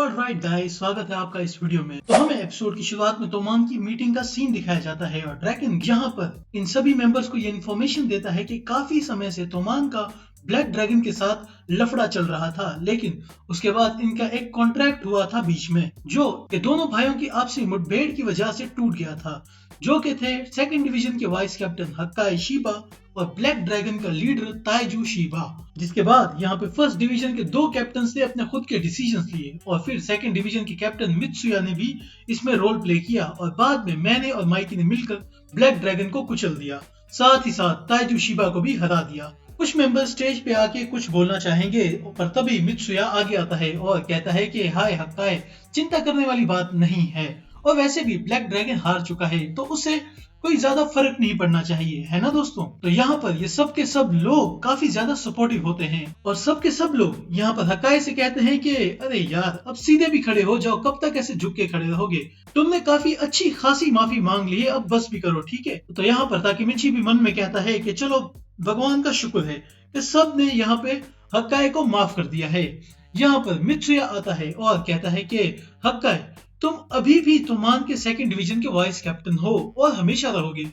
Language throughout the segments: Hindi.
ऑलराइट गाइस, स्वागत है आपका इस वीडियो में। तो हमें एपिसोड की शुरुआत में तोमान की मीटिंग का सीन दिखाया जाता है और ड्रैगन यहाँ पर इन सभी मेंबर्स को ये इन्फॉर्मेशन देता है कि काफी समय से तोमान का ब्लैक ड्रैगन के साथ लफड़ा चल रहा था, लेकिन उसके बाद इनका एक कॉन्ट्रैक्ट हुआ था बीच में, जो कि दोनों भाइयों की आपसी मुठभेड़ की वजह से टूट गया था, जो कि थे सेकंड डिवीजन के वाइस कैप्टन हक्काई शिबा और ब्लैक ड्रैगन का लीडर ताइजू शिबा। जिसके बाद यहाँ पे फर्स्ट डिवीजन के दो कैप्टन ने अपने खुद के डिसीजंस लिए और फिर सेकंड डिवीजन के कैप्टन मित्सुया ने भी इसमें रोल प्ले किया और बाद में मैंने और माइकी ने मिलकर ब्लैक ड्रैगन को कुचल दिया, साथ ही साथ ताइजू शिबा को भी हरा दिया। कुछ मेंबर स्टेज पे आके कुछ बोलना चाहेंगे, पर तभी मित्सुया आगे आता है और कहता है कि हाय हक्काई, चिंता करने वाली बात नहीं है, और वैसे भी ब्लैक ड्रैगन हार चुका है तो उसे कोई ज्यादा फर्क नहीं पड़ना चाहिए, है ना दोस्तों। तो यहाँ पर ये सब के सब लोग काफी ज्यादा सपोर्टिव होते हैं और सब के सब लोग यहाँ पर हक्काई से कहते हैं कि अरे यार, अब सीधे भी खड़े हो जाओ, कब तक ऐसे झुक के खड़े रहोगे, तुमने काफी अच्छी खासी माफी मांग ली है, अब बस भी करो, ठीक है। तो यहाँ पर ताकेमिची भी मन में कहता है कि चलो भगवान का शुक्र है कि सब ने यहाँ पे हक्काई को माफ कर दिया है। यहाँ पर मित्सुया आता है और कहता है कि हक्काई, तुम अभी भी तोमान के सेकंड डिवीजन के वाइस कैप्टन हो और हमेशा रहोगे,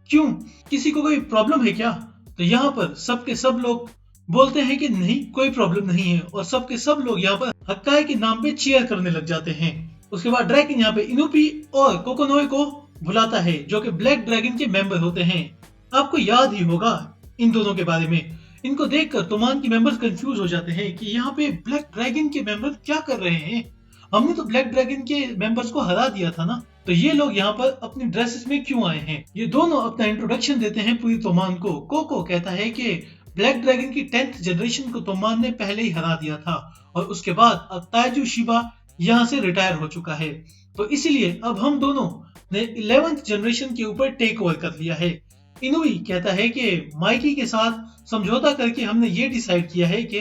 क्यों, किसी को कोई प्रॉब्लम है क्या। तो यहाँ पर सब के सब लोग बोलते हैं कि नहीं, कोई प्रॉब्लम नहीं है, और सब के सब लोग यहाँ पर हक्काई के नाम पे चीयर करने लग जाते हैं। उसके बाद ड्रैगन यहाँ पे इनुपी और कोकोनोए को बुलाता है, जो कि ब्लैक ड्रैगन के मेंबर होते हैं। आपको याद ही होगा इन दोनों के बारे में। इनको देखकर तोमान के मेंबर्स कंफ्यूज हो जाते हैं कि यहाँ पे ब्लैक ड्रैगन के मेंबर क्या कर रहे हैं, हमने तो ब्लैक ड्रैगन के मेंबर्स को हरा दिया था ना, तो ये लोग यहाँ पर अपनी ड्रेसेस में क्यों आए हैं। ये दोनों अपना इंट्रोडक्शन देते हैं पूरी तोमान को। कोको कहता है कि ब्लैक ड्रैगन की 10th जनरेशन को तोमान ने पहले ही हरा दिया था और उसके बाद अब ताइजू शिबा यहाँ से रिटायर हो चुका है, तो इसलिए अब हम दोनों ने 11th जनरेशन के ऊपर टेक ओवर कर लिया है। इनुई कहता है कि माइकी के साथ समझौता करके हमने ये डिसाइड किया है कि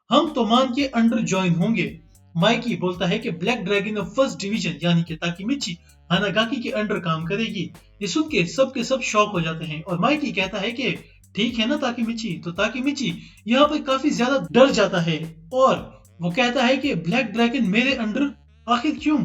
हम तोमान के अंडर ज्वाइन होंगे। माइकी बोलता है कि black dragon of first division यानी कि ताकेमिची हानागाकी के अंडर काम करेगी। ये सुन के सब शॉक हो जाते हैं और माइकी कहता है कि ठीक है ना ताकेमिची। तो ताकेमिची यहाँ पर काफी ज्यादा डर जाता है और वो कहता है कि ब्लैक ड्रैगन मेरे अंडर आखिर क्यों,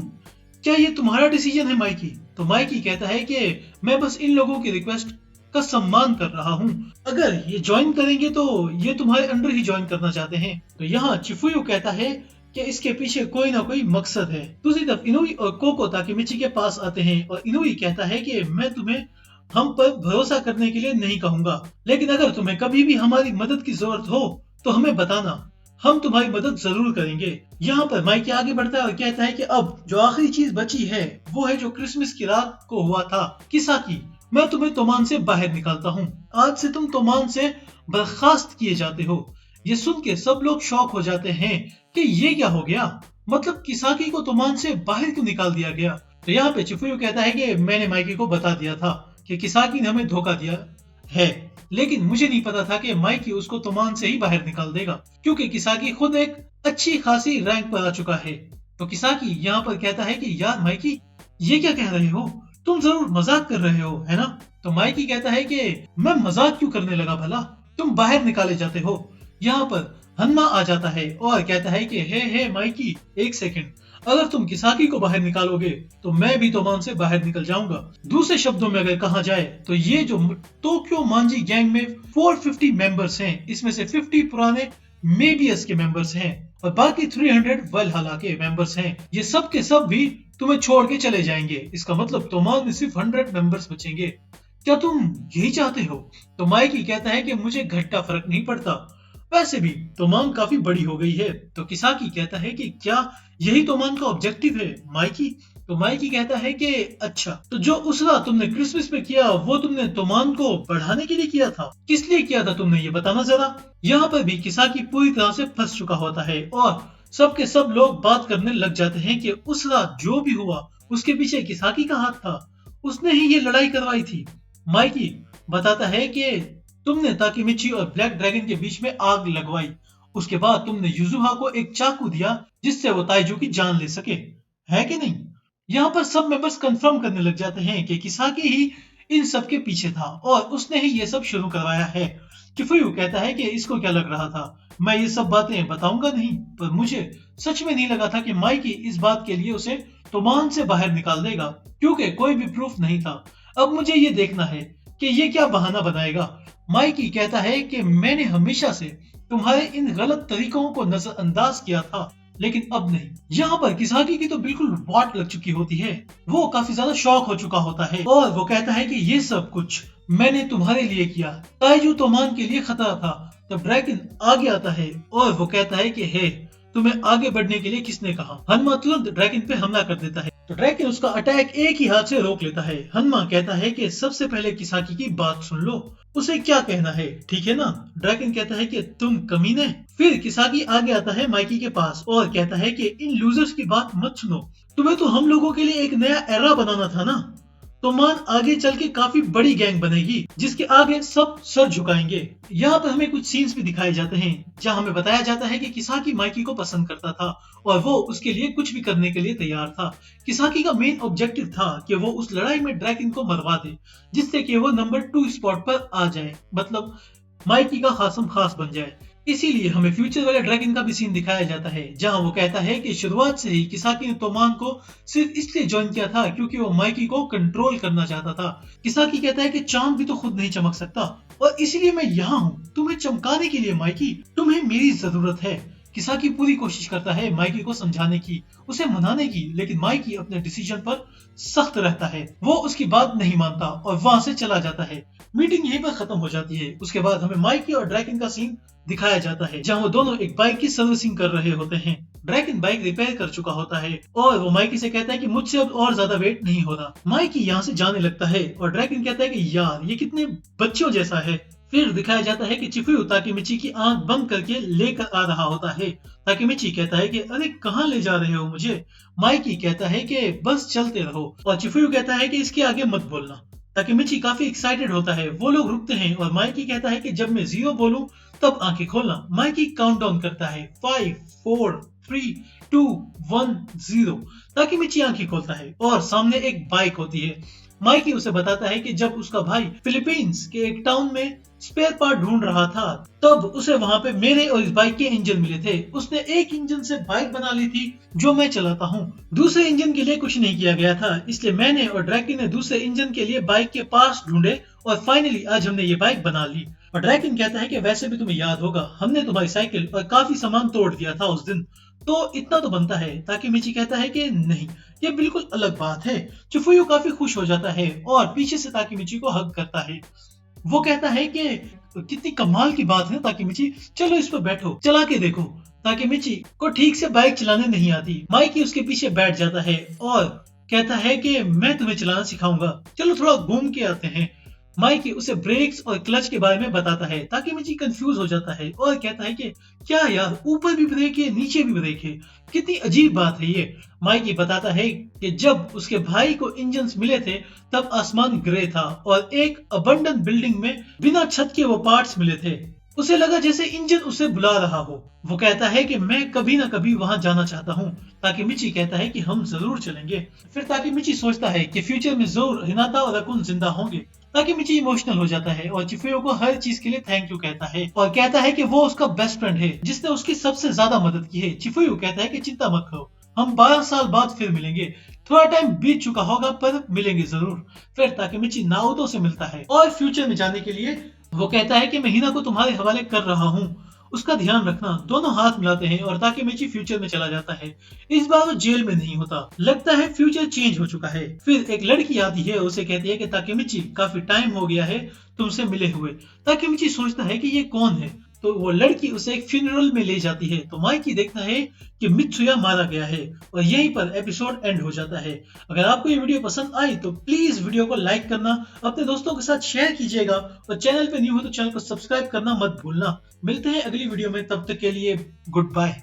क्या ये तुम्हारा डिसीजन है माइकी। तो माइकी कहता है कि मैं बस इन लोगों की रिक्वेस्ट का सम्मान कर रहा हूँ, अगर ये ज्वाइन करेंगे तो ये तुम्हारे अंडर ही ज्वाइन करना चाहते हैं। तो यहाँ चिफुयो कहता है कि इसके पीछे कोई ना कोई मकसद है। दूसरी तरफ इनुई और कोको ताकेमिची के पास आते हैं और इनुई कहता है कि मैं तुम्हें हम पर भरोसा करने के लिए नहीं कहूंगा, लेकिन अगर तुम्हें कभी भी हमारी मदद की जरूरत हो तो हमें बताना, हम तुम्हारी मदद जरूर करेंगे। यहाँ पर माइकी आगे बढ़ता है और कहता है कि अब जो आखिरी चीज बची है वो है जो क्रिसमस की रात को हुआ था, किसाकी, मैं तुम्हें तोमान से बाहर निकालता हूँ, आज से तुम तोमान से बर्खास्त किए जाते हो। ये सुन के सब लोग शॉक हो जाते हैं कि ये क्या हो गया, मतलब किसाकी को तोमान से बाहर क्यों निकाल दिया गया। तो यहाँ पे चिफुयो कहता है कि मैंने माइकी को बता दिया था कि किसाकी ने हमें धोखा दिया है, लेकिन मुझे नहीं पता था कि माइकी उसको तोमान से ही बाहर निकाल देगा, क्योंकि किसाकी खुद एक अच्छी खासी रैंक पर आ चुका है। तो किसाकी यहाँ पर कहता है कि यार माइकी, ये क्या कह रहे हो, तुम जरूर मजाक कर रहे हो, है ना। तो माइकी कहता है कि मैं मजाक क्यों करने लगा भला, तुम बाहर निकाले जाते हो। यहाँ पर हन्मा आ जाता है और कहता है कि हे माइकी, एक सेकंड, अगर तुम किसाकी को बाहर निकालोगे तो मैं भी तोमान से बाहर निकल जाऊंगा। दूसरे शब्दों में अगर कहा जाए तो ये जो टोक्यो मांजी गैंग में 450 मेंबर्स हैं, इसमें से 50 पुराने मेबियस के मेंबर्स हैं और बाकी 300 वलहला के मेंबर्स हैं। ये सब के सब भी तुम्हें छोड़ के चले जाएंगे, इसका मतलब तोमान में सिर्फ 100 मेंबर्स बचेंगे। क्या तुम यही चाहते हो। तो माइकी कहता है कि मुझे घंटा फर्क नहीं पड़ता, वैसे भी तोमान काफी बड़ी हो गई है। तो किसाकी कहता है कि क्या यही तोमान का ऑब्जेक्टिव है माइकी। तो माइकी कहता है कि अच्छा, तो जो उसरा तुमने क्रिसमस में किया वो तुमने तोमान को बढ़ाने के लिए किया था, किस लिए किया था तुमने, ये बताना जरा। यहाँ पर भी किसाकी पूरी तरह से फंस चुका होता है और सब के सब लोग बात करने लग जाते हैं कि उस रात जो भी हुआ उसके पीछे किसाकी का हाथ था, उसने ही ये लड़ाई करवाई थी। माइकी बताता है कि तुमने ताकेमिची और ब्लैक ड्रैगन के बीच में आग लगवाई, उसके बाद तुमने युजुहा को एक चाकू दिया जिससे वो ताइजू की जान ले सके, है कि नहीं। यहाँ पर सब मेंबर्स कंफर्म करने लग जाते हैं कि किसाकी ही इन सब के पीछे था और उसने ही ये सब शुरू करवाया है। चिफुयू कहता है कि इसको क्या लग रहा था, मैं ये सब बातें बताऊंगा नहीं, पर मुझे सच में नहीं लगा था कि माइकी इस बात के लिए उसे तोमान से बाहर निकाल देगा, क्योंकि कोई भी प्रूफ नहीं था। अब मुझे ये देखना है कि ये क्या बहाना बनाएगा। माइकी कहता है कि मैंने हमेशा से तुम्हारे इन गलत तरीकों को नजरअंदाज किया था, लेकिन अब नहीं। यहाँ पर किसाकी की तो बिल्कुल वाट लग चुकी होती है। वो काफी ज्यादा शॉक हो चुका होता है और वो कहता है कि ये सब कुछ मैंने तुम्हारे लिए किया। ताइजू तोमान के लिए खतरा था। तब ड्रैगन आगे आता है और वो कहता है कि हे, तुम्हें आगे बढ़ने के लिए किसने कहा। हनुमा तुरंत ड्रैगन पे हमला कर देता है, तो ड्रैगन उसका अटैक एक ही हाथ से रोक लेता है। हनुमा कहता है कि सबसे पहले किसाकी की बात सुन लो, उसे क्या कहना है, ठीक है ना। ड्रैगन कहता है कि तुम कमीने। फिर किसाकी आगे आता है माइकी के पास और कहता है कि इन लूजर्स की बात मत सुनो, तुम्हें तो हम लोगों के लिए एक नया एरा बनाना था ना। तोमान आगे चल के काफी बड़ी गैंग बनेगी जिसके आगे सब सर झुकाएंगे। यहाँ पर हमें कुछ सीन्स भी दिखाए जाते हैं जहाँ हमें बताया जाता है कि किसाकी माइकी को पसंद करता था और वो उसके लिए कुछ भी करने के लिए तैयार था। किसाकी का मेन ऑब्जेक्टिव था कि वो उस लड़ाई में ड्रैगन को मरवा दे, जिससे कि वो नंबर 2 स्पॉट पर आ जाए, मतलब माइकी का खासम खास बन जाए। इसीलिए हमें फ्यूचर वाले ड्रैगन का भी सीन दिखाया जाता है जहां वो कहता है कि शुरुआत से ही किसाकी ने तोमान को सिर्फ इसलिए ज्वाइन किया था क्योंकि वो माइकी को कंट्रोल करना चाहता था। किसाकी कहता है कि चांद भी तो खुद नहीं चमक सकता और इसीलिए मैं यहाँ हूँ तुम्हें चमकाने के लिए माइकी, तुम्हें मेरी जरूरत है। किसाकी पूरी कोशिश करता है माइकी को समझाने की, उसे मनाने की, लेकिन माइकी अपने डिसीजन पर सख्त रहता है। वो उसकी बात नहीं मानता और वहां से चला जाता है। मीटिंग यहीं पर खत्म हो जाती है। उसके बाद हमें माइकी और ड्रैगन का सीन दिखाया जाता है जहां वो दोनों एक बाइक की सर्विसिंग कर रहे होते हैं। ड्रैगन बाइक रिपेयर कर चुका होता है और वो माइकी से कहता है कि मुझसे अब और ज्यादा वेट नहीं हो रहा। माइकी यहाँ से जाने लगता है और ड्रैगन कहता है कि यार ये कितने बच्चों जैसा है। फिर दिखाया जाता है कि चिफुयू ताकेमिची की आंख बंद करके लेकर आ रहा होता है। ताकेमिची कहता है कि अरे कहाँ ले जा रहे हो मुझे। माइकी कहता है कि बस चलते रहो और चिफुयू कहता है कि इसके आगे मत बोलना। ताकेमिची काफी एक्साइटेड होता है। वो लोग रुकते हैं और माइकी कहता है कि जब मैं 0 बोलूं तब आंखें खोलना। माइकी काउंटडाउन करता है 5 4 3 2 1 0। ताकेमिची आंखें खोलता है और सामने एक बाइक होती है। माइकी उसे बताता है कि जब उसका भाई फिलीपींस के एक टाउन में स्पेयर पार्ट ढूंढ रहा था तब उसे वहां पे मेरे और इस बाइक के इंजन मिले थे। उसने एक इंजन से बाइक बना ली थी जो मैं चलाता हूँ। दूसरे इंजन के लिए कुछ नहीं किया गया था, इसलिए मैंने और ड्रैगन ने दूसरे इंजन के लिए बाइक के पास ढूंढे और फाइनली आज हमने ये बाइक बना ली। और ड्रैगन कहता है कि वैसे भी तुम्हें याद होगा हमने तुम्हारी साइकिल और काफी सामान तोड़ दिया था उस दिन, तो इतना तो बनता है। ताकेमिची कहता है कि नहीं, ये बिल्कुल अलग बात है। चिफुयू काफी खुश हो जाता है और पीछे से ताकेमिची को हग करता है। वो कहता है कि कितनी कमाल की बात है ताकेमिची, चलो इस पर बैठो, चला के देखो। ताकेमिची को ठीक से बाइक चलाने नहीं आती। माइकी उसके पीछे बैठ जाता है और कहता है कि मैं तुम्हें चलाना सिखाऊंगा, चलो थोड़ा घूम के आते हैं। माइकी उसे ब्रेक्स और क्लच के बारे में बताता है। ताकेमिची कंफ्यूज हो जाता है और कहता है कि क्या यार, ऊपर भी ब्रेक है नीचे भी ब्रेक है, कितनी अजीब बात है ये। माइकी बताता है कि जब उसके भाई को इंजन्स मिले थे तब आसमान ग्रे था और एक अबंडन बिल्डिंग में बिना छत के वो पार्ट्स मिले थे। उसे लगा जैसे इंजन उसे बुला रहा हो। वो कहता है कि मैं कभी ना कभी वहां जाना चाहता हूँ। ताकेमिची कहता है कि हम जरूर चलेंगे। फिर ताकेमिची सोचता है कि फ्यूचर में जरूर हिनाता और रकुन जिंदा होंगे। ताकेमिची इमोशनल हो जाता है और चिफुयो को हर चीज के लिए थैंक यू कहता है और कहता है कि वो उसका बेस्ट फ्रेंड है जिसने उसकी सबसे ज्यादा मदद की है। चिफुयो कहता है कि चिंता मत करो, हम 12 साल बाद फिर मिलेंगे। थोड़ा टाइम बीत चुका होगा पर मिलेंगे जरूर। फिर ताकेमिची नाओतो से मिलता है और फ्यूचर में जाने के लिए वो कहता है कि मैं हिना को तुम्हारे हवाले कर रहा हूँ, उसका ध्यान रखना। दोनों हाथ मिलाते हैं और ताकेमिची फ्यूचर में चला जाता है। इस बार वो जेल में नहीं होता, लगता है फ्यूचर चेंज हो चुका है। फिर एक लड़की आती है, उसे कहती है कि ताकेमिची काफी टाइम हो गया है तुमसे मिले हुए। ताकेमिची सोचता है कि ये कौन है, तो वो लड़की उसे एक फ्यूनरल में ले जाती है। तो माइकी देखता है कि मित्सुया मारा गया है और यहीं पर एपिसोड एंड हो जाता है। अगर आपको ये वीडियो पसंद आई तो प्लीज वीडियो को लाइक करना, अपने दोस्तों के साथ शेयर कीजिएगा और चैनल पे न्यू हो तो चैनल को सब्सक्राइब करना मत भूलना। मिलते हैं अगली वीडियो में, तब तक के लिए गुड बाय।